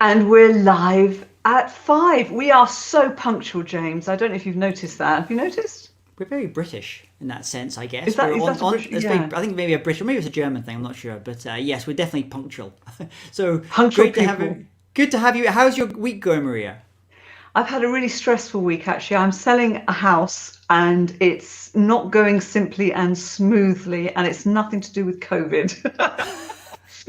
And we're live at 5. We are so punctual, James. I don't know if you've noticed that. Have you noticed? We're very British in that sense, I guess. Is that We're a British? Yeah. I think maybe a British, or maybe it's a German thing. I'm not sure, but yes, we're definitely punctual. So Punctual great to have people. you. Good to have you. How's your week going, Maria? I've had a really stressful week, actually. I'm selling a house and it's not going simply and smoothly, and it's nothing to do with COVID.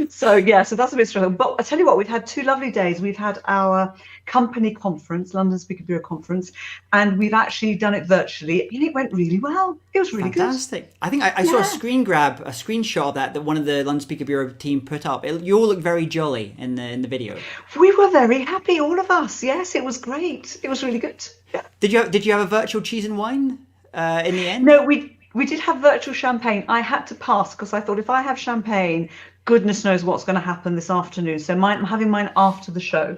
So that's a bit stressful. But I tell you what, we've had 2 lovely days. We've had our company conference, London Speaker Bureau conference, and we've actually done it virtually, and it went really well. It was really Fantastic. I think I saw a screenshot of that one of the London Speaker Bureau team put up. You all look very jolly in the video. good. We were very happy, all of us. Yes, it was great. It was really good. Yeah. Did you have a virtual cheese and wine in the end? No, we did have virtual champagne. I had to pass because I thought if I have champagne, goodness knows what's going to happen this afternoon. So I'm having mine after the show.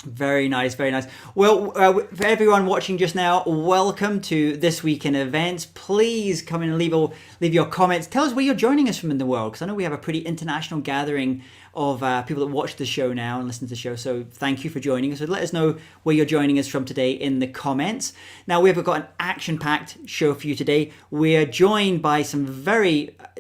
Very nice, very nice. Well, for everyone watching just now, welcome to This Week in Events. Please come in and leave your comments. Tell us where you're joining us from in the world, because I know we have a pretty international gathering of people that watch the show now and listen to the show. So thank you for joining us. So let us know where you're joining us from today in the comments. Now, we've got an action-packed show for you today. We're joined by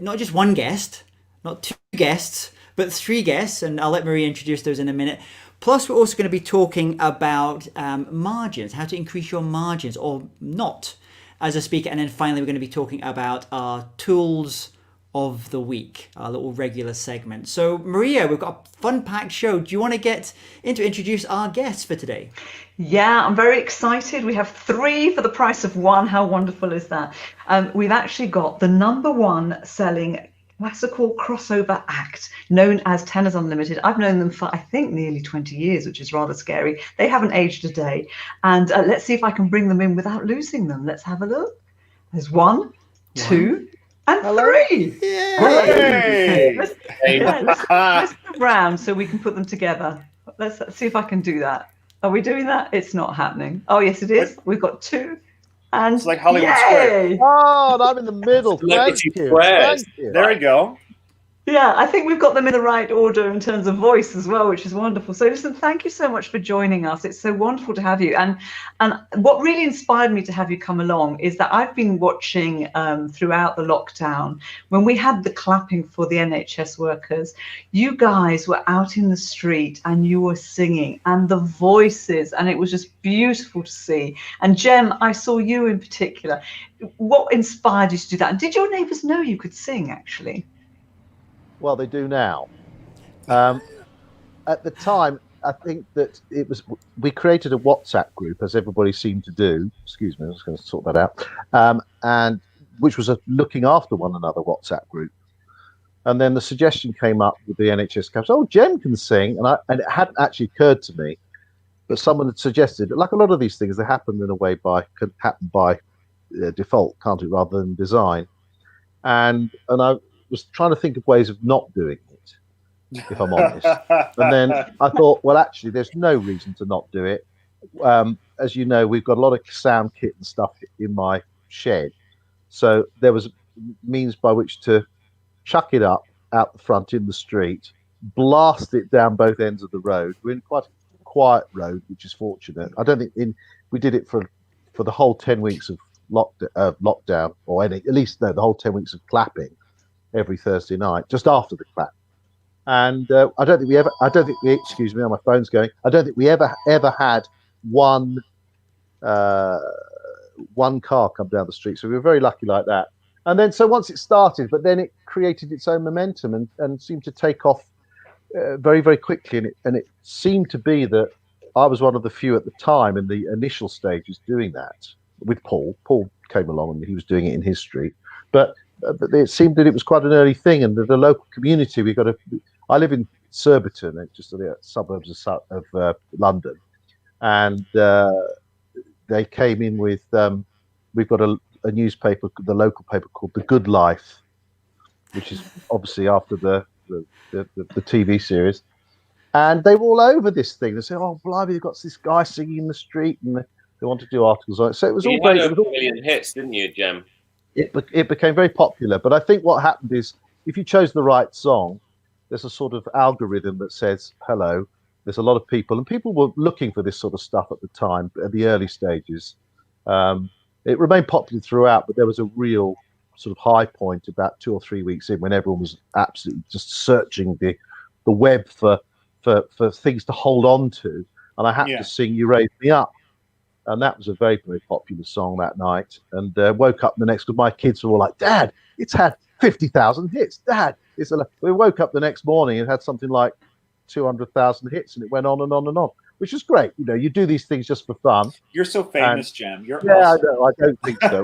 not just one guest, not 2 guests, but 3 guests, and I'll let Maria introduce those in a minute. Plus, we're also going to be talking about margins, how to increase your margins or not as a speaker. And then finally, we're going to be talking about our tools of the week, our little regular segment. So, Maria, we've got a fun-packed show. Do you want to get in to introduce our guests for today? Yeah, I'm very excited. We have 3 for the price of 1. How wonderful is that? We've actually got the #1 selling classical crossover act known as Tenors Unlimited. I've known them for, I think, nearly 20 years, which is rather scary. They haven't aged a day. And let's see if I can bring them in without losing them. Let's have a look. There's 1, 2, and 3. Hey! Let's move around so we can put them together. Let's see if I can do that. Are we doing that? It's not happening. Oh, yes, it is. We've got 2. And it's like Hollywood Square. Oh, I'm in the middle. Thank you. Thank you. There we go. Yeah, I think we've got them in the right order in terms of voice as well, which is wonderful. So listen, thank you so much for joining us. It's so wonderful to have you. And what really inspired me to have you come along is that I've been watching throughout the lockdown, when we had the clapping for the NHS workers, you guys were out in the street and you were singing, and the voices, and it was just beautiful to see. And Jem, I saw you in particular. What inspired you to do that? And did your neighbours know you could sing, actually? Well, they do now. At the time, I think that we created a WhatsApp group, as everybody seemed to do. Excuse me, I was going to sort that out. And which was a looking after one another WhatsApp group. And then the suggestion came up with the NHS caps. Oh, Jem can sing, and it hadn't actually occurred to me, but someone had suggested. Like a lot of these things, they happen in a way could happen by default, can't it, rather than design. And I was trying to think of ways of not doing it, if I'm honest. And then I thought, well, actually, there's no reason to not do it. As you know, we've got a lot of sound kit and stuff in my shed. So there was means by which to chuck it up out the front in the street, blast it down both ends of the road. We're in quite a quiet road, which is fortunate. I don't think we did it for the whole 10 weeks of lockdown, or at least the whole 10 weeks of clapping every Thursday night, just after the clap. And I don't think we excuse me, my phone's going. I don't think we ever had one car come down the street. So we were very lucky like that. And then, so once it started, but then it created its own momentum and seemed to take off very, very quickly. And it seemed to be that I was one of the few at the time in the initial stages doing that with Paul. Paul came along and he was doing it in his street. But it seemed that it was quite an early thing, and the local community. I live in Surbiton, just in the suburbs of London, and they came in with. We've got a newspaper, the local paper called The Good Life, which is obviously after the TV series, and they were all over this thing. They said, "Oh, blimey, they've got this guy singing in the street," and they want to do articles on it. So it was all great. You had a million hits, didn't you, Jem? It became very popular, but I think what happened is if you chose the right song, there's a sort of algorithm that says, hello, there's a lot of people, and people were looking for this sort of stuff at the time, at the early stages. It remained popular throughout, but there was a real sort of high point about 2 or 3 weeks in when everyone was absolutely just searching the web for things to hold on to, and I had to sing "You Raise Me Up," and that was a very, very popular song that night. And woke up the next, because my kids were all like, "Dad, it's had 50,000 hits. Dad, it's a." We woke up the next morning and had something like 200,000 hits, and it went on and on and on, which is great. You know, you do these things just for fun. You're so famous, Jem. You're yeah, awesome. I know. I don't think so.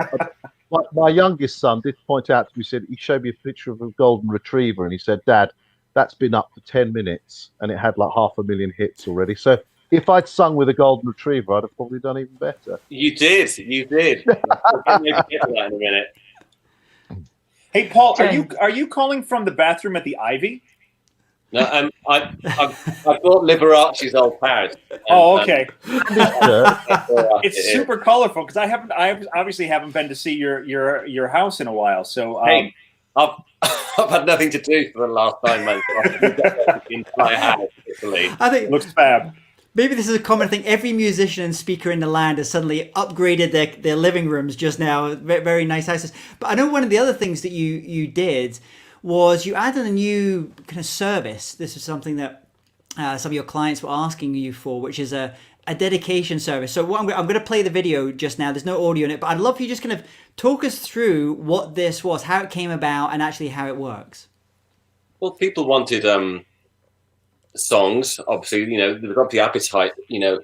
My youngest son did point out to me, said he showed me a picture of a golden retriever, and he said, "Dad, that's been up for 10 minutes and it had like 500,000 hits already." So if I'd sung with a golden retriever, I'd have probably done even better. You did. We'll get to that in a minute. Hey, Paul, are you calling from the bathroom at the Ivy? No, I've got Liberace's old house. Okay. It's super colorful because I obviously haven't been to see your house in a while. So hey, I've had nothing to do for the last 9 months. The entire house, I think it looks fab. Maybe this is a common thing. Every musician and speaker in the land has suddenly upgraded their living rooms just now. Very, very nice houses. But I know one of the other things that you did was you added a new kind of service. This is something that some of your clients were asking you for, which is a dedication service. So I'm going to play the video just now. There's no audio in it, but I'd love for you just kind of talk us through what this was, how it came about, and actually how it works. Well, people wanted songs. Obviously, they've got the appetite,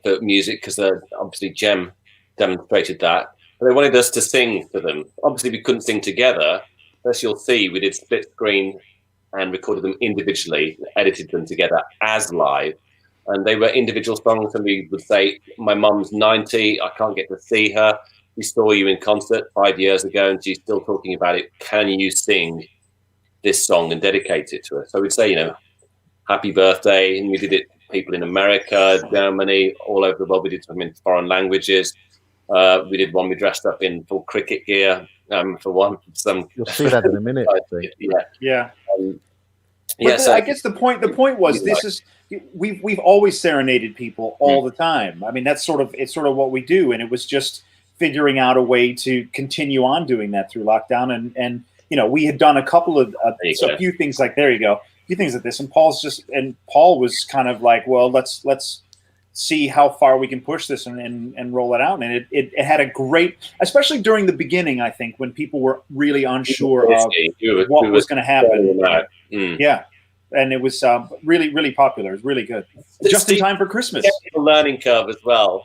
for music because obviously Jem demonstrated that. But they wanted us to sing for them. Obviously, we couldn't sing together. As you'll see, we did split screen and recorded them individually, edited them together as live. And they were individual songs, and we would say, "My mum's 90, I can't get to see her. We saw you in concert 5 years ago, and she's still talking about it. Can you sing this song and dedicate it to her?" So we'd say, "Happy birthday." And we did it to people in America, Germany, all over the world. We did some in foreign languages. We did one we dressed up in full cricket gear. For one, you'll see that in a minute. I think. Yeah. So I guess the point was we've always serenaded people all the time. I mean, it's sort of what we do, and it was just figuring out a way to continue on doing that through lockdown. And we had done a couple of a few things like a few things like this, and Paul was kind of like, well, let's see how far we can push this and roll it out. And it had a great, especially during the beginning, I think, when people were really unsure of what was going to happen. Yeah. And it was really, really popular. It was really good. Just in time for Christmas. A learning curve as well.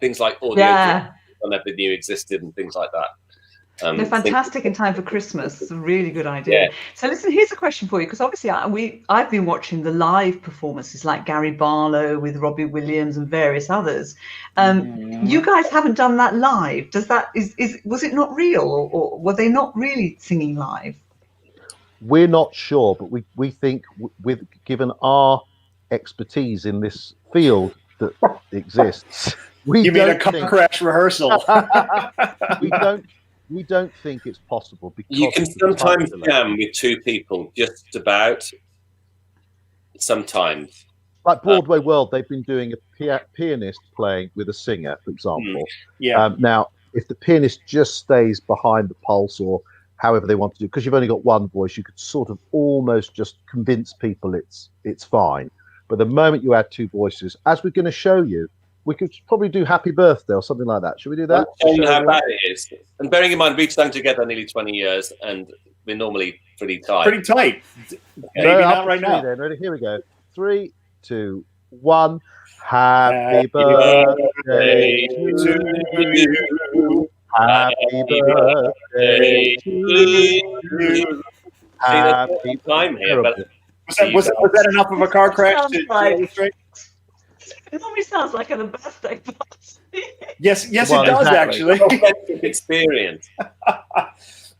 Things like audio. I never knew existed and things like that. They're fantastic in time for Christmas. It's a really good idea. Yeah. So listen, here's a question for you, because obviously I've been watching the live performances like Gary Barlow with Robbie Williams and various others. You guys haven't done that live. Was it not real, or were they not really singing live? We're not sure, but we think given our expertise in this field that exists, you mean a car crash rehearsal? We don't think it's possible, because you can sometimes jam with two people, just about. Sometimes, like Broadway World, they've been doing a pianist playing with a singer, for example. Now, if the pianist just stays behind the pulse, or however they want to do, because you've only got one voice, you could sort of almost just convince people it's fine. But the moment you add two voices, as we're going to show you, we could probably do Happy Birthday or something like that. Should we do that? I'll show you how bad it is. And bearing in mind, we've sung together nearly 20 years, and we're normally pretty tight. Pretty tight. Maybe not right now. Then. Ready? Here we go. 3, 2, 1. Happy birthday to you. Happy birthday to you. Happy time here, but was that enough of a car crash to illustrate? It always sounds like a birthday party. Yes, it does actually. Experience.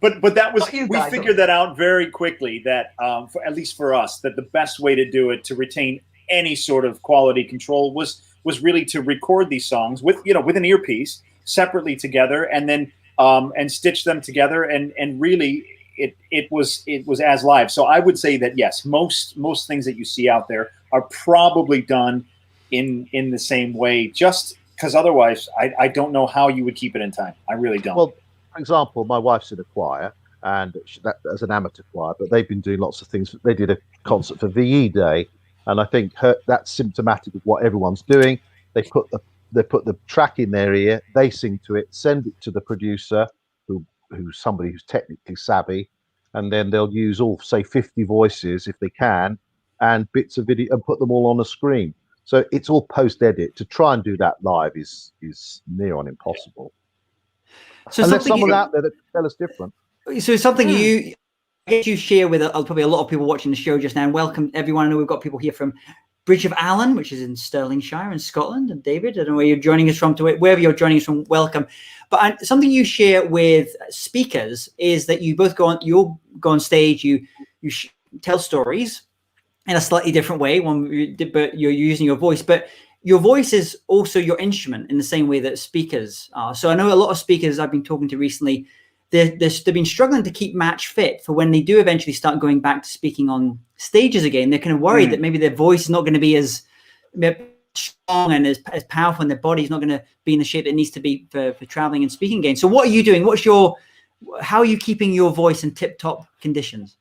But that was, we figured that out very quickly, that at least for us, that the best way to do it, to retain any sort of quality control, was really to record these songs with an earpiece separately together, and then and stitch them together, and really it was as live. So I would say that yes, most things that you see out there are probably done in the same way, just because otherwise I don't know how you would keep it in time. I really don't. Well, for example, my wife's in a choir, and that as an amateur choir, but they've been doing lots of things. They did a concert for VE Day, and I think that's symptomatic of what everyone's doing. They put the track in their ear, they sing to it, send it to the producer, who's somebody who's technically savvy, and then they'll use all, say, 50 voices if they can, and bits of video, and put them all on a screen. So it's all post-edit. To try and do that live is near on impossible. So unless someone out there that can tell us different. So something I guess you share with probably a lot of people watching the show just now. And welcome everyone. I know we've got people here from Bridge of Allan, which is in Stirlingshire in Scotland. And David, I don't know where you're joining us from. Wherever you're joining us from, welcome. But something you share with speakers is that you'll go on stage, you tell stories in a slightly different way, but you're using your voice. But your voice is also your instrument in the same way that speakers are. So I know a lot of speakers I've been talking to recently, they've been struggling to keep match fit for when they do eventually start going back to speaking on stages again. They're kind of worried that maybe their voice is not going to be as strong and as powerful, and their body's not going to be in the shape it needs to be for traveling and speaking again. So what are you doing? How are you keeping your voice in tip-top conditions?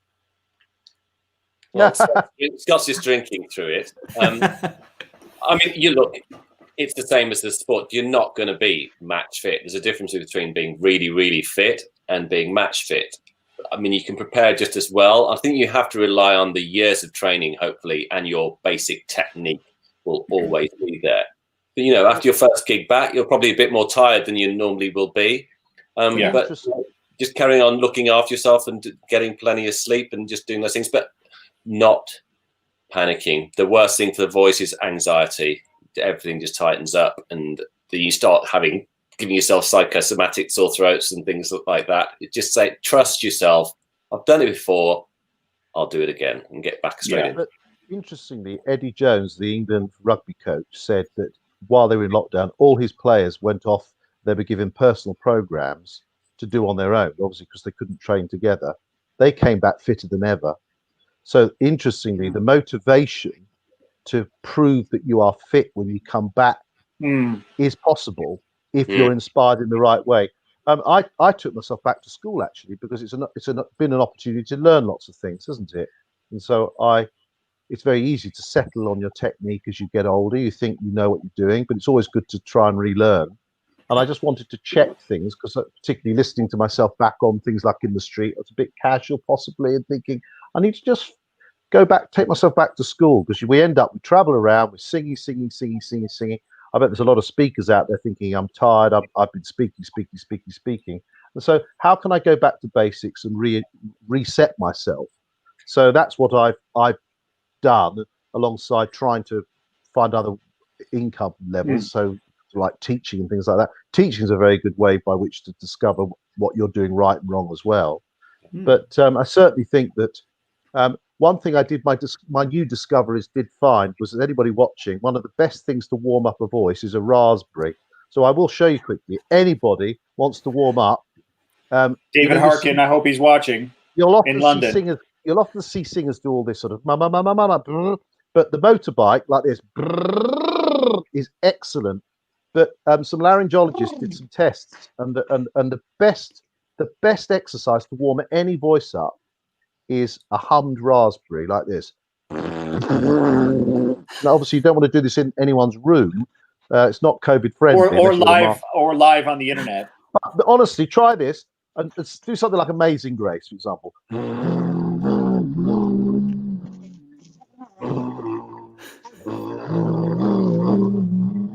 Well, Scott's just drinking through it. I mean, it's the same as the sport. You're not going to be match fit. There's a difference between being really, really fit and being match fit. I mean, you can prepare just as well. I think you have to rely on the years of training, hopefully, and your basic technique will always be there. But, after your first gig back, you're probably a bit more tired than you normally will be. But just carrying on looking after yourself and getting plenty of sleep and just doing those things, but not panicking. The worst thing for the voice is anxiety. Everything just tightens up, and then you start giving yourself psychosomatic sore throats and things like that. Just say, trust yourself. I've done it before. I'll do it again and get back straight in. But interestingly, Eddie Jones, the England rugby coach, said that while they were in lockdown, all his players went off. They were given personal programs to do on their own, obviously, because they couldn't train together. They came back fitter than ever. So interestingly, the motivation to prove that you are fit when you come back is possible if you're inspired in the right way. I took myself back to school actually, because it's been an opportunity to learn lots of things, hasn't it? And so it's very easy to settle on your technique as you get older. You think you know what you're doing, but it's always good to try and relearn. And I just wanted to check things, because particularly listening to myself back on things like in the street, I was a bit casual possibly, and thinking I need to just take myself back to school, because we travel around, we're singing. I bet there's a lot of speakers out there thinking, I'm tired, I've been speaking. And so how can I go back to basics and reset myself? So that's what I've done, alongside trying to find other income levels. So like teaching and things like that. Teaching is a very good way by which to discover what you're doing right and wrong as well. But I certainly think that one thing I did, my new discoveries did find, was that anybody watching, one of the best things to warm up a voice is a raspberry. So I will show you quickly. Anybody wants to warm up. David Harkin, I hope he's watching. You'll often in London. See singers do all this sort of mama, but the motorbike like this is excellent. But some laryngologists did some tests, and the best exercise to warm any voice up is a hummed raspberry like this. Now, obviously, you don't want to do this in anyone's room. It's not COVID friendly. Or live on the internet. But honestly, try this and let's do something like Amazing Grace, for example.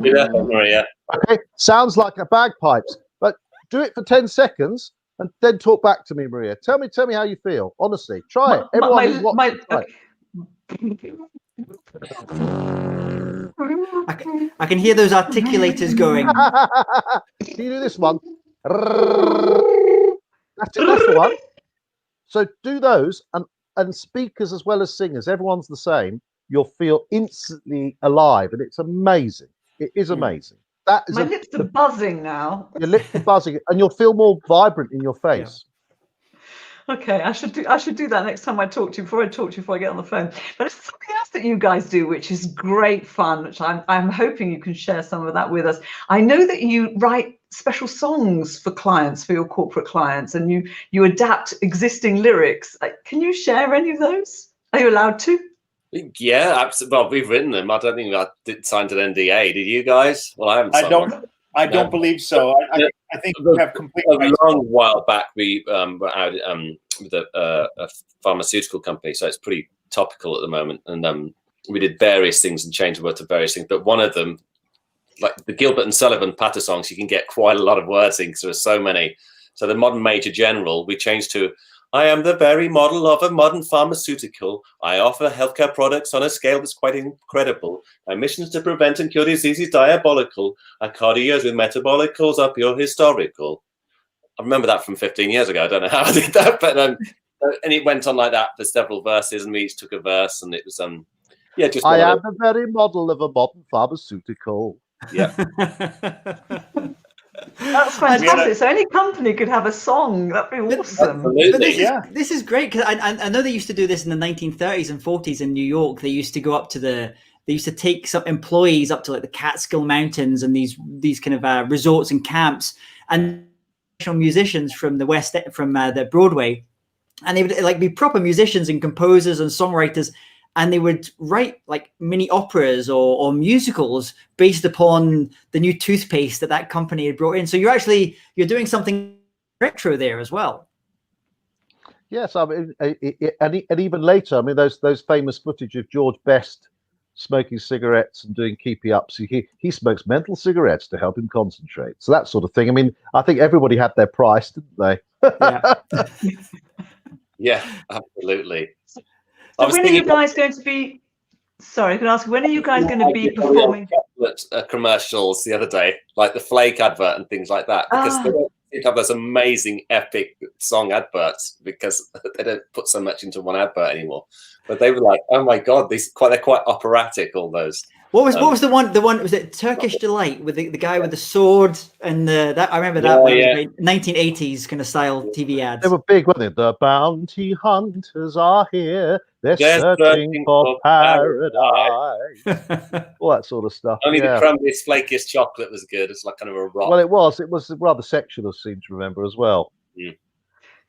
Maria. Okay, sounds like a bagpipes, but do it for 10 seconds and then talk back to me, Maria. Tell me how you feel. Honestly, try it. Everyone I can hear those articulators going. Can you do this one? That's the one. So do those, and speakers as well as singers, everyone's the same. You'll feel instantly alive, and it's amazing. It is amazing. That is my lips are buzzing now. Your lips are buzzing, and you'll feel more vibrant in your face. Okay, I should do that next time I talk to you, before I get on the phone. But it's something else that you guys do, which is great fun, which I'm hoping you can share some of that with us. I know that you write special songs for clients, for your corporate clients, and you adapt existing lyrics. Can you share any of those? Are you allowed to? Yeah, absolutely. Well, we've written them. I don't think I signed an NDA. Did you guys? Well, I haven't. I don't believe so. I think you have complete a rights. long while back. We were out with a pharmaceutical company, so it's pretty topical at the moment. And we did various things and changed the word to various things. But one of them, like the Gilbert and Sullivan patter songs, you can get quite a lot of words in because there are so many. So the modern Major General, we changed to, I am the very model of a modern pharmaceutical. I offer healthcare products on a scale that's quite incredible. My mission is to prevent and cure disease is diabolical. Our cardios with metabolicals are pure historical. I remember that from 15 years ago. I don't know how I did that, but and it went on like that for several verses, and we each took a verse, and it was just. I am the very model of a modern pharmaceutical. Yeah. That's fantastic. So any company could have a song. That'd be awesome. Absolutely. This is great, because I know they used to do this in the 1930s and 40s in New York. They used to go up to they used to take some employees up to like the Catskill Mountains and these kind of resorts and camps, and musicians from the West, from the Broadway, and they would like be proper musicians and composers and songwriters. And they would write like mini operas or musicals based upon the new toothpaste that company had brought in. So you're doing something retro there as well. Yes, I mean, and even later, I mean, those famous footage of George Best smoking cigarettes and doing keepy ups. He smokes menthol cigarettes to help him concentrate. So that sort of thing. I mean, I think everybody had their price, didn't they? Yeah. Yeah, absolutely. So when are you guys going to be? Sorry, I can ask. When are you guys going to be performing? Commercials the other day, like the Flake advert and things like that, because they don't have those amazing epic song adverts because they don't put so much into one advert anymore. But they were like, oh my god, they're quite operatic. All those. What was the one? The one was it Turkish Delight with the guy with the sword and that I remember that one. Yeah. 1980s kind of style TV ads. They were big, weren't they? The bounty hunters are here. They're searching for paradise. All that sort of stuff. Only the crumbliest, flakiest chocolate was good. It's like kind of a rock. Well, it was rather sexual, I seem to remember as well. Mm.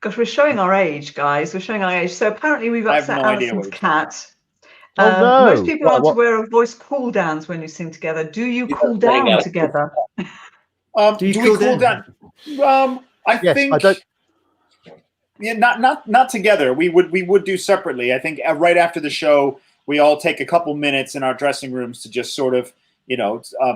Gosh, we're showing our age, guys. We're showing our age. So apparently we've upset Alison's cat. No. Most people aren't aware of voice cooldowns when you sing together. Do you cool down together? Do we cool down? I think. I don't. Yeah, not together. We would do separately. I think right after the show, we all take a couple minutes in our dressing rooms to just sort of,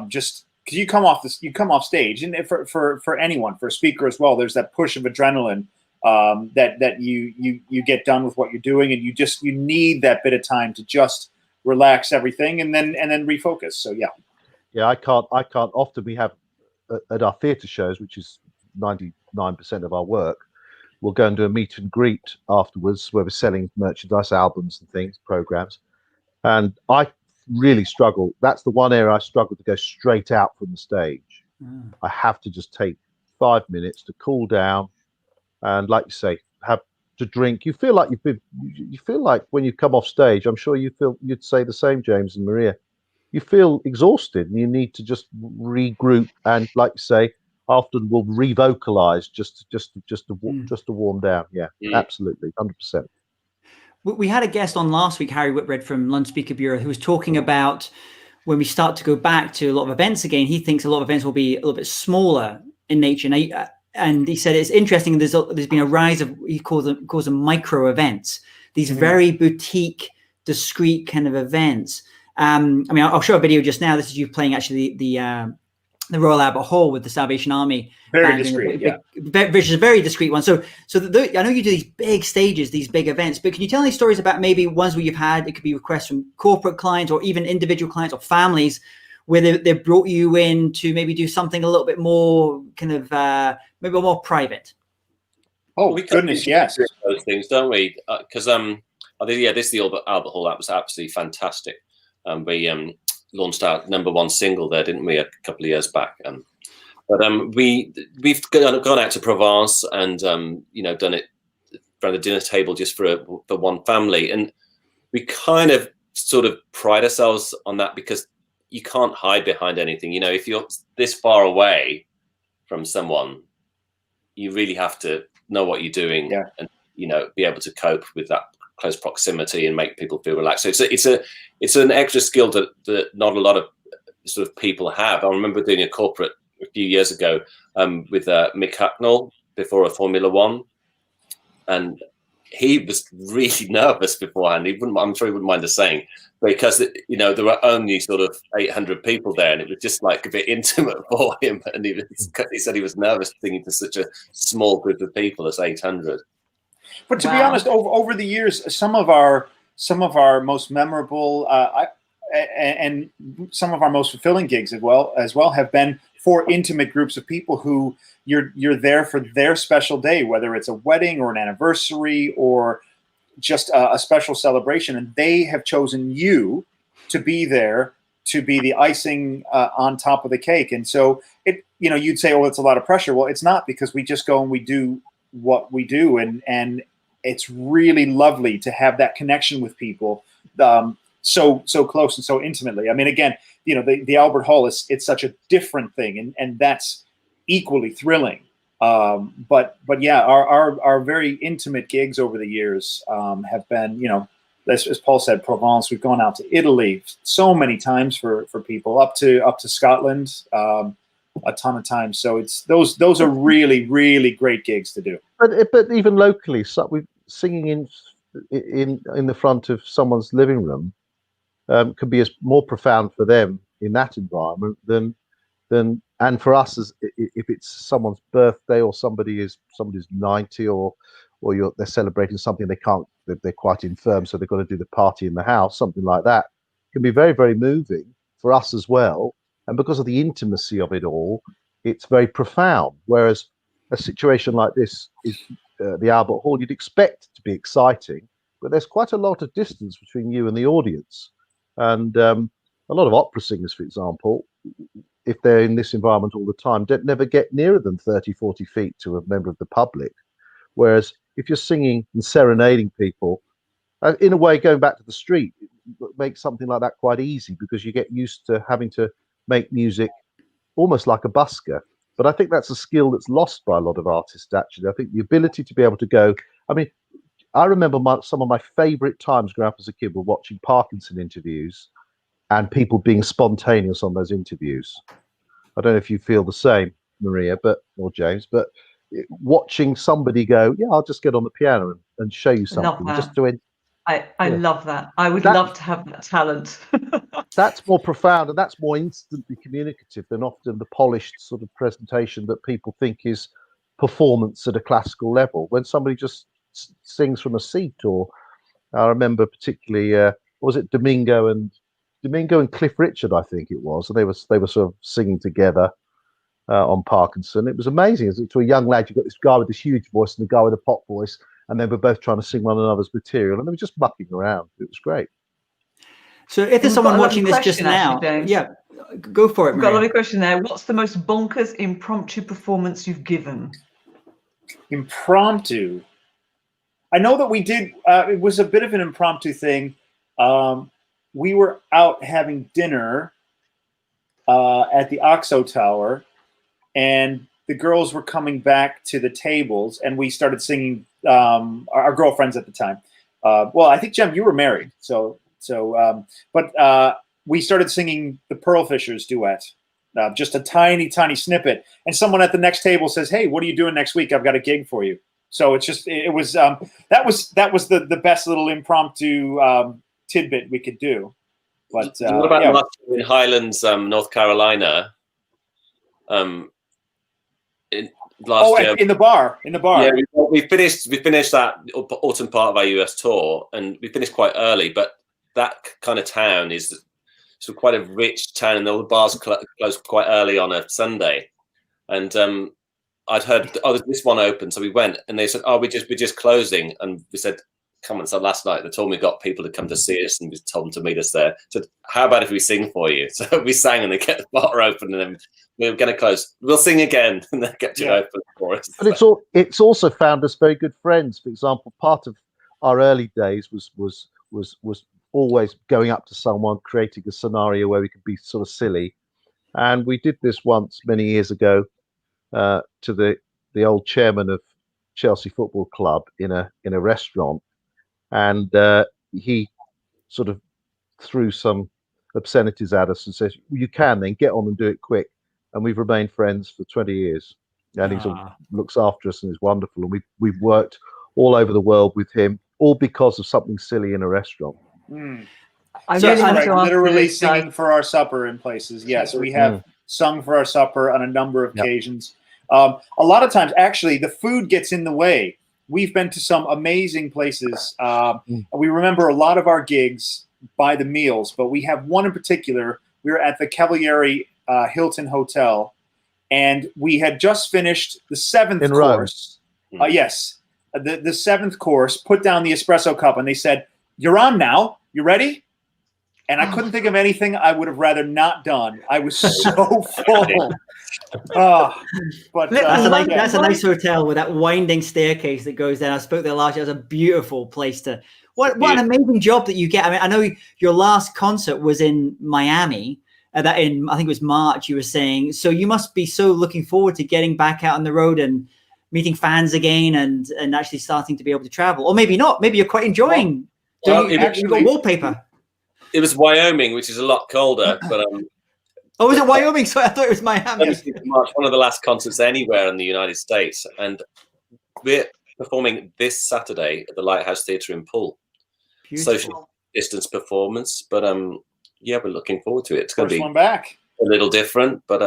just because you come off stage, and for anyone, for a speaker as well, there's that push of adrenaline. That you get done with what you're doing, and you need that bit of time to just relax everything and then refocus. So yeah. I can't often. We have at our theatre shows, which is 99% of our work, we'll go and do a meet and greet afterwards where we're selling merchandise, albums and things, programs, and I really struggle. That's the one area I struggle to go straight out from the stage. I have to just take 5 minutes to cool down. And like you say, have to drink. You feel like when you come off stage, I'm sure you'd say the same, James and Maria. You feel exhausted and you need to just regroup. And like you say, often we'll revocalize just to warm down. Yeah, absolutely, 100%. We had a guest on last week, Harry Whitbread from London Speaker Bureau, who was talking about when we start to go back to a lot of events again. He thinks a lot of events will be a little bit smaller in nature. And he said it's interesting. There's been a rise of, he calls them micro events. These very boutique, discreet kind of events. I mean, I'll show a video just now. This is you playing actually the Royal Albert Hall with the Salvation Army. Very discreet, which is a very discreet one. So I know you do these big stages, these big events, but can you tell any stories about maybe ones where you've had, it could be requests from corporate clients or even individual clients or families, where they brought you in to maybe do something a little bit more kind of maybe more private? Oh, we goodness, yes. Those things, don't we? Because this is the Albert Hall. That was absolutely fantastic. We launched our #1 single there, didn't we, a couple of years back? But we've gone out to Provence and done it around the dinner table just for one family. And we kind of sort of pride ourselves on that because you can't hide behind anything. You know, if you're this far away from someone, you really have to know what you're doing and, you know, be able to cope with that close proximity and make people feel relaxed. So it's an extra skill that not a lot of sort of people have. I remember doing a corporate a few years ago with Mick Hucknall before a Formula One, and he was really nervous beforehand. I'm sure he wouldn't mind us saying, because, you know, there were only sort of 800 people there, and it was just like a bit intimate for him. And he said he was nervous singing to such a small group of people as 800. But to be honest, over the years, some of our most memorable and some of our most fulfilling gigs as well have been for intimate groups of people who you're there for their special day, whether it's a wedding or an anniversary or just a special celebration, and they have chosen you to be there to be the icing on top of the cake. And so you'd say, oh, it's a lot of pressure. Well, it's not, because we just go and we do what we do, and it's really lovely to have that connection with people so close and so intimately. I mean, again, you know, the Albert Hall it's such a different thing, and that's equally thrilling. But yeah, our very intimate gigs over the years have been, you know, as Paul said, Provence. We've gone out to Italy so many times for people, up to Scotland a ton of times. So it's those are really, really great gigs to do. But even locally, so we're singing in the front of someone's living room can be as more profound for them in that environment than and for us, as if it's someone's birthday or somebody's 90 or they're celebrating something they're quite infirm, so they've got to do the party in the house, something like that can be very, very moving for us as well. And because of the intimacy of it all, it's very profound. Whereas a situation like this is the Albert Hall, you'd expect it to be exciting, but there's quite a lot of distance between you and the audience. And a lot of opera singers, for example, if they're in this environment all the time, don't never get nearer than 30, 40 feet to a member of the public. Whereas if you're singing and serenading people, in a way, going back to the street, it makes something like that quite easy, because you get used to having to make music almost like a busker. But I think that's a skill that's lost by a lot of artists, actually. I think the ability to be able to go, I mean, I remember some of my favorite times growing up as a kid were watching Parkinson interviews and people being spontaneous on those interviews. I don't know if you feel the same, Maria, or James, but watching somebody go, yeah, I'll just get on the piano and show you something. Just to I love that. I would love to have that talent. That's more profound, and that's more instantly communicative than often the polished sort of presentation that people think is performance at a classical level. When somebody just sings from a seat, or I remember particularly, was it Domingo and Cliff Richard, I think it was, and they were sort of singing together on Parkinson. It was amazing. To a young lad, you've got this guy with this huge voice and the guy with a pop voice, and they were both trying to sing one another's material, and they were just mucking around. It was great. So if there's someone watching this just now, yeah, go for it, Maria. We've got a lovely question there. What's the most bonkers impromptu performance you've given? Impromptu. I know that we did. It was a bit of an impromptu thing. We were out having dinner at the Oxo Tower, and the girls were coming back to the tables, and we started singing. Our girlfriends at the time. Well, I think, Jem, you were married, but we started singing the Pearl Fishers duet, just a tiny, tiny snippet. And someone at the next table says, "Hey, what are you doing next week? I've got a gig for you." So that was the best little impromptu tidbit we could do. But what about in Highlands, North Carolina? Last year, in the bar. Yeah, we finished that autumn part of our US tour, and we finished quite early. But that kind of town is quite a rich town, and all the bars closed quite early on a Sunday. And I'd heard, there's this one open, so we went, and they said, "Oh, we're just closing," and we said, comments on last night. They told me we got people to come to see us, and we told them to meet us there. So how about if we sing for you? So we sang, and they kept the bar open, and then we were going to close. We'll sing again, and they kept it open for us. But it's also found us very good friends. For example, part of our early days was always going up to someone, creating a scenario where we could be sort of silly. And we did this once many years ago to the old chairman of Chelsea Football Club in a restaurant, and he sort of threw some obscenities at us and said, well, "You can then get on and do it quick." And we've remained friends for 20 years. And he sort of looks after us and is wonderful. And we've worked all over the world with him, all because of something silly in a restaurant. Literally singing for our supper in places. Yes, we have sung for our supper on a number of occasions. A lot of times, actually, the food gets in the way. We've been to some amazing places. We remember a lot of our gigs by the meals, but we have one in particular. We were at the Cavalieri Hilton Hotel, and we had just finished the 7th course. Yes, the 7th course, put down the espresso cup, and they said, "You're on now. You ready?" And I couldn't think of anything I would have rather not done. I was so full. But that's a nice hotel with that winding staircase that goes down. I spoke there last year. It was a beautiful place to. What an amazing job that you get. I mean, I know your last concert was in Miami. I think it was March. You were saying, so you must be so looking forward to getting back out on the road and meeting fans again, and actually starting to be able to travel. Or maybe not. Maybe you're quite enjoying. You've got wallpaper. It was Wyoming, which is a lot colder, but oh, was it Wyoming? Sorry, I thought it was Miami. March, one of the last concerts anywhere in the United States, and we're performing this Saturday at the Lighthouse Theatre in Poole. Social distance performance, but we're looking forward to it. It's going to be one back. A little different, but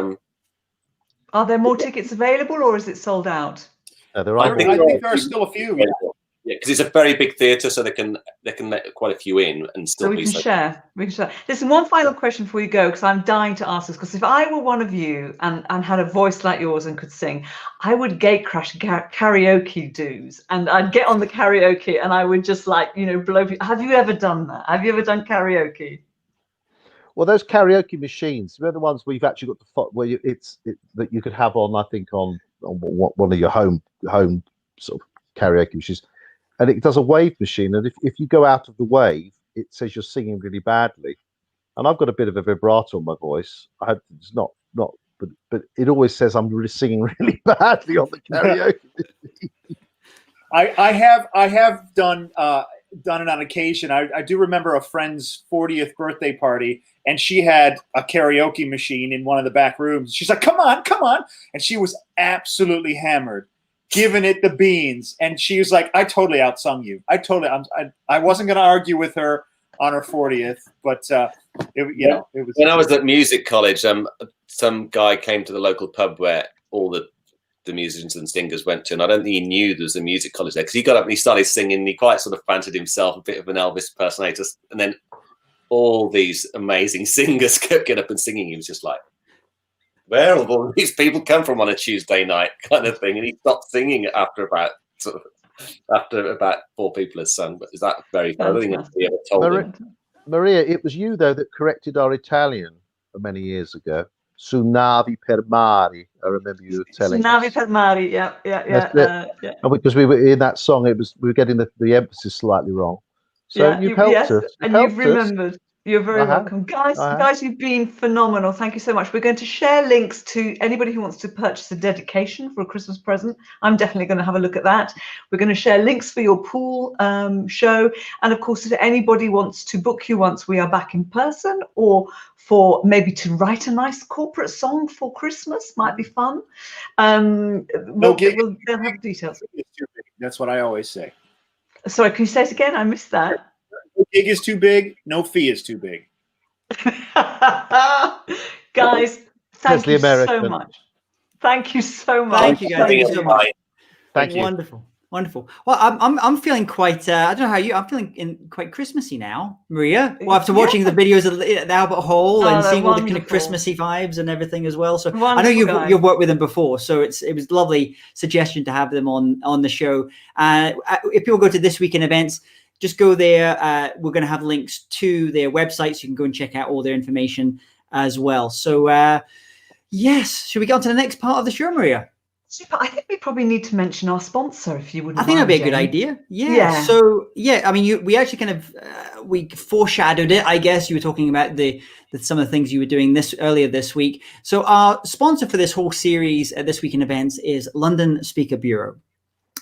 Are there more tickets available, or is it sold out? I think there are still a few. Yeah, because it's a very big theatre, so they can let quite a few in and still. So we can share. Listen, one final question before you go, because I'm dying to ask this. Because if I were one of you and had a voice like yours and could sing, I would gate crash karaoke dues, and I'd get on the karaoke and I would just blow. Have you ever done that? Have you ever done karaoke? Well, those karaoke machines, they're the ones we've actually got where that you could have on. I think on one of your home sort of karaoke machines. And it does a wave machine, and if you go out of the wave, it says you're singing really badly. And I've got a bit of a vibrato on my voice. It's not, but it always says I'm really singing really badly on the karaoke. I have done it on occasion. I do remember a friend's 40th birthday party, and she had a karaoke machine in one of the back rooms. She's like, "Come on," and she was absolutely hammered, giving it the beans, and she was like, "I totally outsung you. I wasn't going to argue with her on her 40th, but it was." When I was at music college, some guy came to the local pub where all the musicians and singers went to, and I don't think he knew there was a music college there, because he got up and he started singing. And he quite sort of fancied himself a bit of an Elvis impersonator, and then all these amazing singers kept getting up and singing. He was just like, "Where have all these people come from on a Tuesday night?" kind of thing. And he stopped singing after about 4 people had sung. But is that very funny? I think he ever told him. Maria, it was you though that corrected our Italian many years ago. Su navi per mari. I remember you telling us. Navi per mari, yeah. And because we were in that song, we were getting the emphasis slightly wrong. So you've helped us. You've remembered. You're very welcome. Guys, you've been phenomenal. Thank you so much. We're going to share links to anybody who wants to purchase a dedication for a Christmas present. I'm definitely going to have a look at that. We're going to share links for your Poole show. And of course, if anybody wants to book you once we are back in person, or for maybe to write a nice corporate song for Christmas, might be fun. They'll have details. That's what I always say. Sorry, can you say it again? I missed that. No gig is too big, no fee is too big. Guys, thank you so much. Thank you so much. Thank you guys. Thank you so much. Thank you. Wonderful. Well, I'm feeling quite. I don't know how you. I'm feeling quite Christmassy now, Maria. Well, after watching the videos at the Albert Hall and seeing all the kind of Christmassy vibes and everything as well. So I know you've worked with them before, so it was a lovely suggestion to have them on the show. If people go to This Week in Events, just go there. We're going to have links to their website, so you can go and check out all their information as well. So yes, should we get on to the next part of the show, Maria? Super. I think we probably need to mention our sponsor, if you wouldn't I think mind, that'd be a good Jane. idea. Yeah. Yeah. So I mean, we actually kind of we foreshadowed it. I guess you were talking about some of the things you were doing earlier this week. So our sponsor for this whole series, This Week in Events, is London Speaker Bureau.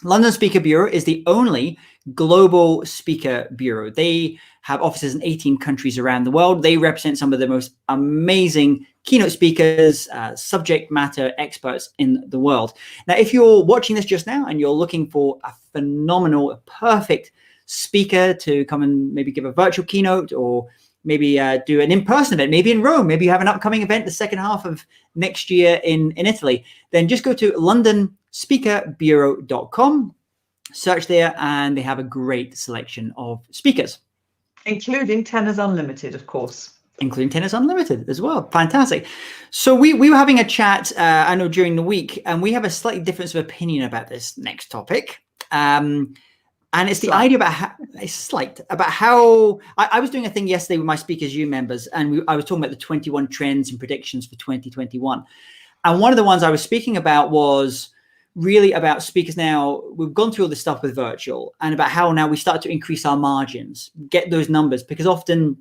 London Speaker Bureau is the only global speaker bureau. They have offices in 18 countries around the world. They represent some of the most amazing keynote speakers, subject matter experts in the world. Now, if you're watching this just now and you're looking for a phenomenal, perfect speaker to come and maybe give a virtual keynote, or maybe do an in-person event, maybe in Rome, maybe you have an upcoming event the second half of next year in Italy, then just go to londonspeakerbureau.com, search there, and they have a great selection of speakers. Including Tenors Unlimited, of course. Including Tenors Unlimited as well. Fantastic. So we were having a chat, I know, during the week, and we have a slightly difference of opinion about this next topic. And it's the idea about how I was doing a thing yesterday with my Speakers U members, and I was talking about the 21 trends and predictions for 2021. And one of the ones I was speaking about was really about speakers. Now, we've gone through all this stuff with virtual, and about how now we start to increase our margins, get those numbers, because often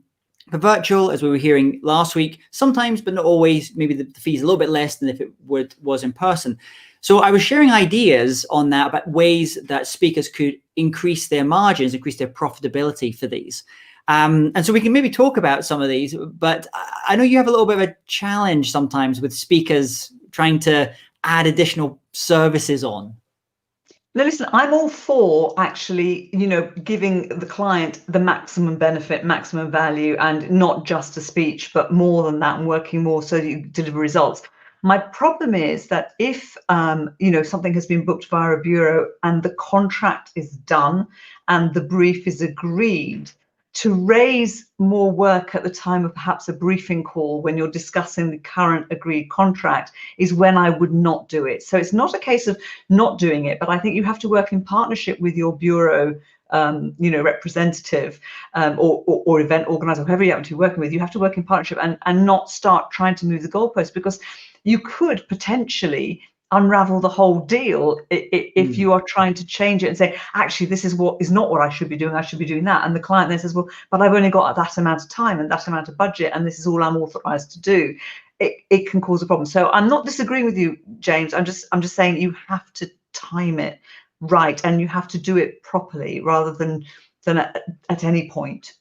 for virtual, as we were hearing last week, sometimes, but not always, maybe the fee's a little bit less than if it was in person. So I was sharing ideas on that about ways that speakers could increase their margins, increase their profitability for these. And so we can maybe talk about some of these, but I know you have a little bit of a challenge sometimes with speakers trying to add additional services on. No, listen, I'm all for actually, giving the client the maximum benefit, maximum value, and not just a speech, but more than that, and working more so that you deliver results. My problem is that if, something has been booked via a bureau and the contract is done and the brief is agreed, to raise more work at the time of perhaps a briefing call when you're discussing the current agreed contract is when I would not do it. So it's not a case of not doing it, but I think you have to work in partnership with your bureau representative or event organizer, whoever you happen to be working with. You have to work in partnership and not start trying to move the goalposts, because you could potentially unravel the whole deal if you are trying to change it and say, actually, this is not what I should be doing. I should be doing that. And the client then says, well, but I've only got that amount of time and that amount of budget, and this is all I'm authorized to do. It can cause a problem. So I'm not disagreeing with you, James. I'm just saying you have to time it right, and you have to do it properly rather than at any point.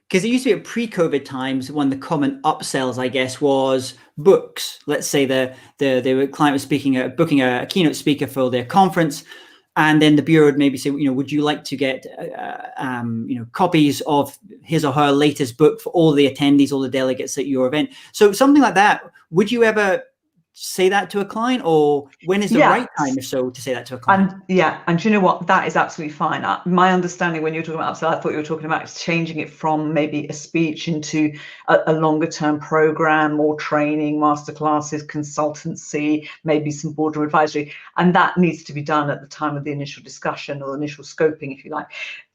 Because it used to be at pre-COVID times, one of the common upsells, I guess, was books. Let's say the client was booking a keynote speaker for their conference, and then the bureau would maybe say, would you like to get copies of his or her latest book for all the attendees, all the delegates at your event? So something like that. Would you ever say that to a client, or when is the right time, if so, to say that to a client? And you know what, that is absolutely fine. My understanding when you're talking about upsell, I thought you were talking about changing it from maybe a speech into a longer term program, or training, masterclasses, consultancy, maybe some boardroom advisory, and that needs to be done at the time of the initial discussion or initial scoping, if you like.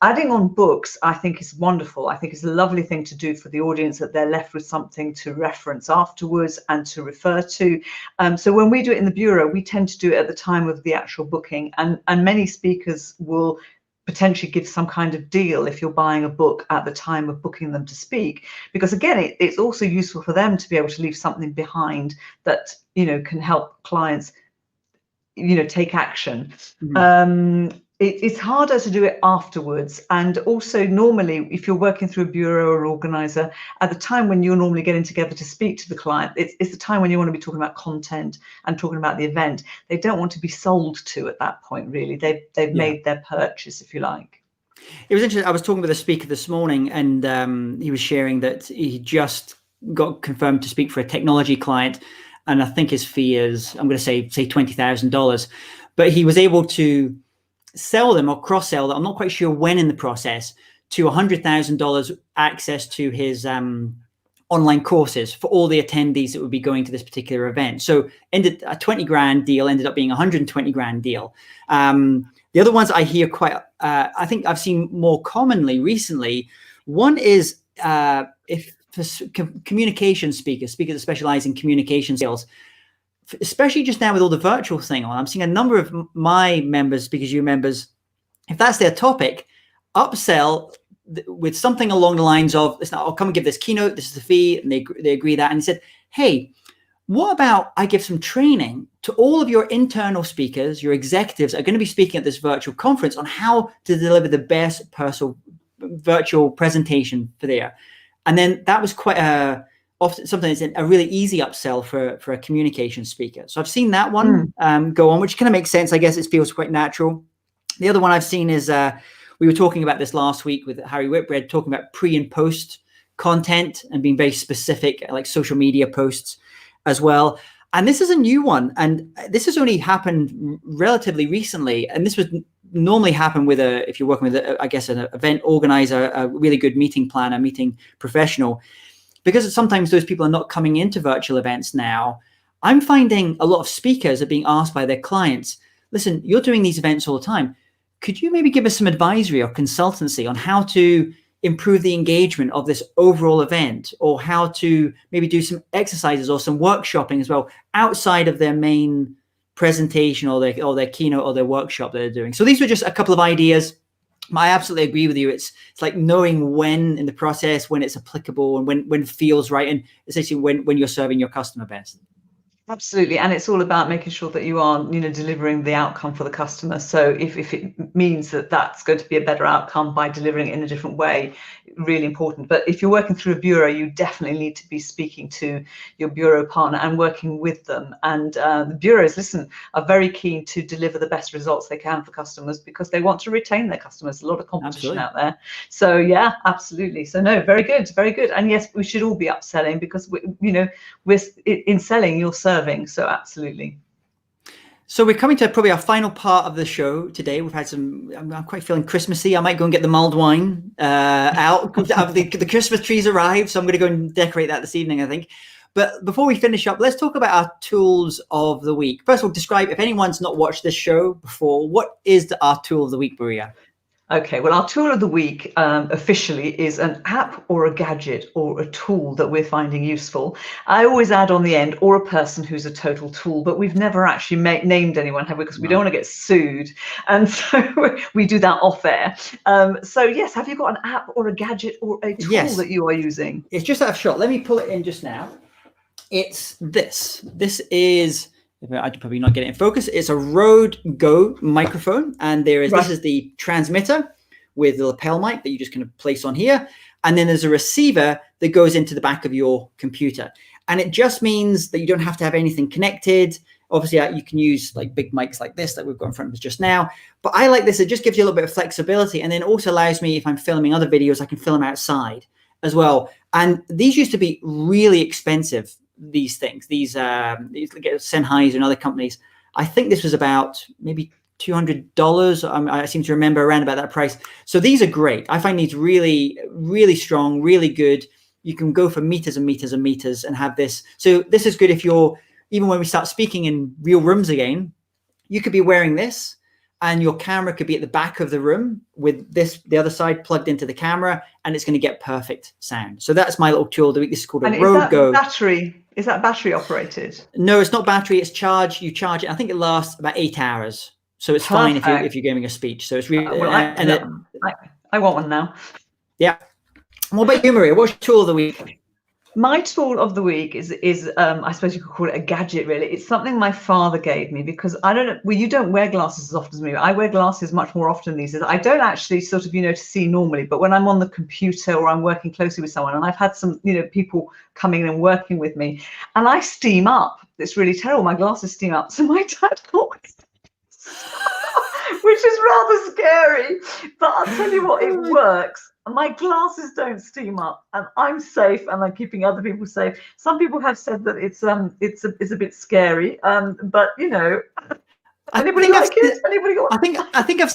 Adding on books, I think, is wonderful. I think it's a lovely thing to do for the audience, that they're left with something to reference afterwards and to refer to. So when we do it in the bureau, we tend to do it at the time of the actual booking, and many speakers will potentially give some kind of deal if you're buying a book at the time of booking them to speak, because again, it's also useful for them to be able to leave something behind that can help clients take action. Mm-hmm. It's harder to do it afterwards, and also normally if you're working through a bureau or organizer, at the time when you're normally getting together to speak to the client, it's the time when you want to be talking about content and talking about the event. They don't want to be sold to at that point, really. They've made their purchase, if you like. It was interesting. I was talking with a speaker this morning, and he was sharing that he just got confirmed to speak for a technology client, and I think his fee is, I'm going to say $20,000, but he was able to sell them or cross-sell them, I'm not quite sure when in the process, to $100,000 access to his online courses for all the attendees that would be going to this particular event. So ended a 20 grand deal, ended up being 120 grand deal. The other ones I hear quite, I think I've seen more commonly recently. One is if for communication speakers that specialize in communication skills, especially just now with all the virtual thing on, I'm seeing a number of my members, Speakers U members, if that's their topic, upsell with something along the lines of, listen, I'll come and give this keynote, this is the fee, and they agree that. And he said, hey, what about I give some training to all of your internal speakers, your executives are going to be speaking at this virtual conference on how to deliver the best personal virtual presentation for there. And then that was quite often something that's a really easy upsell for a communication speaker. So I've seen that one go on, which kind of makes sense. I guess it feels quite natural. The other one I've seen is we were talking about this last week with Harry Whitbread, talking about pre and post content and being very specific, like social media posts as well. And this is a new one. And this has only happened relatively recently. And this would normally happen with if you're working with, I guess, an event organizer, a really good meeting planner, meeting professional, because sometimes those people are not coming into virtual events now. I'm finding a lot of speakers are being asked by their clients, listen, you're doing these events all the time. Could you maybe give us some advisory or consultancy on how to improve the engagement of this overall event, or how to maybe do some exercises or some workshopping as well outside of their main presentation or their keynote or their workshop that they're doing? So these were just a couple of ideas. I absolutely agree with you. It's like knowing when in the process, when it's applicable and when it feels right, and essentially when you're serving your customer best. Absolutely. And it's all about making sure that you are, delivering the outcome for the customer. So if it means that that's going to be a better outcome by delivering it in a different way, really important. But if you're working through a bureau, you definitely need to be speaking to your bureau partner and working with them. And the bureaus, are very keen to deliver the best results they can for customers because they want to retain their customers. A lot of competition out there. So yeah, absolutely. So no, very good, very good. And yes, we should all be upselling because we're in selling, you're serving. So absolutely. So we're coming to probably our final part of the show today. We've had I'm quite feeling Christmassy. I might go and get the mulled wine out. The Christmas trees arrived, so I'm going to go and decorate that this evening, I think. But before we finish up, let's talk about our tools of the week. First of all, describe, if anyone's not watched this show before, what is our tool of the week, Maria? Okay, well, our tool of the week officially is an app or a gadget or a tool that we're finding useful. I always add on the end, or a person who's a total tool, but we've never actually named anyone, have we? Because we don't want to get sued. And so we do that off air. So yes, have you got an app or a gadget or a tool that you are using? It's just out of shot. Let me pull it in just now. It's this. This is... I'd probably not get it in focus. It's a Rode Go microphone, and this is the transmitter with the lapel mic that you just kind of place on here, and then there's a receiver that goes into the back of your computer, and it just means that you don't have to have anything connected. Obviously, you can use like big mics like this that we've got in front of us just now, but I like this. It just gives you a little bit of flexibility, and then also allows me, if I'm filming other videos, I can film outside as well. And these used to be really expensive. These things, these Sennheisers and other companies, I think this was about maybe $200. I seem to remember around about that price. So these are great. I find these really, really strong, really good. You can go for meters and meters and meters and have this. So this is good if even when we start speaking in real rooms again, you could be wearing this and your camera could be at the back of the room with the other side plugged into the camera, and it's going to get perfect sound. So that's my little tool of the week. This is called a Rode Go. Is that battery operated? No, it's not battery. It's charged. You charge it. I think it lasts about 8 hours. So it's fine if you're giving a speech. So it's really. I want one now. Yeah. What about you, Maria? What's your tool of the week? My tool of the week is I suppose you could call it a gadget, really. It's something my father gave me because I don't know. Well, you don't wear glasses as often as me. I wear glasses much more often these days. I don't actually sort of, to see normally, but when I'm on the computer or I'm working closely with someone, and I've had some, people coming in and working with me, and I steam up. It's really terrible. My glasses steam up. So my dad got which is rather scary. But I'll tell you what, it works. My glasses don't steam up, and I'm safe, and I'm keeping other people safe. Some people have said that it's a bit scary, but anybody like it? Anybody got? I think I've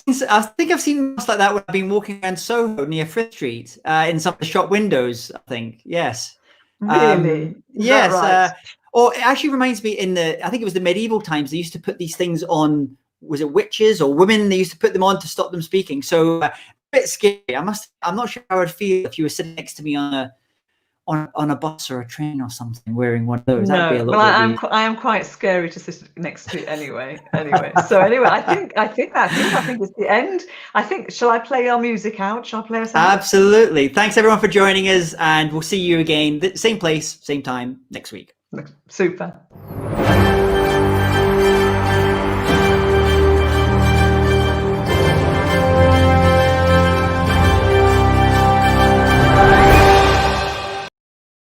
seen stuff like that when I've been walking around Soho near Frith Street in some of the shop windows. I think yes. Really? Is that Yes. right? Or it actually reminds me I think it was the medieval times, they used to put these things on, was it witches or women? They used to put them on to stop them speaking. So a bit scary. I'm not sure how I'd feel if you were sitting next to me on a bus or a train or something wearing one of those. That'd be a No, little well, bit weird. I am quite scary to sit next to anyway. So anyway, I think it's the end. I think, shall I play our music out? Shall I play us out? Absolutely. Thanks everyone for joining us, and we'll see you again, same place, same time next week. Super.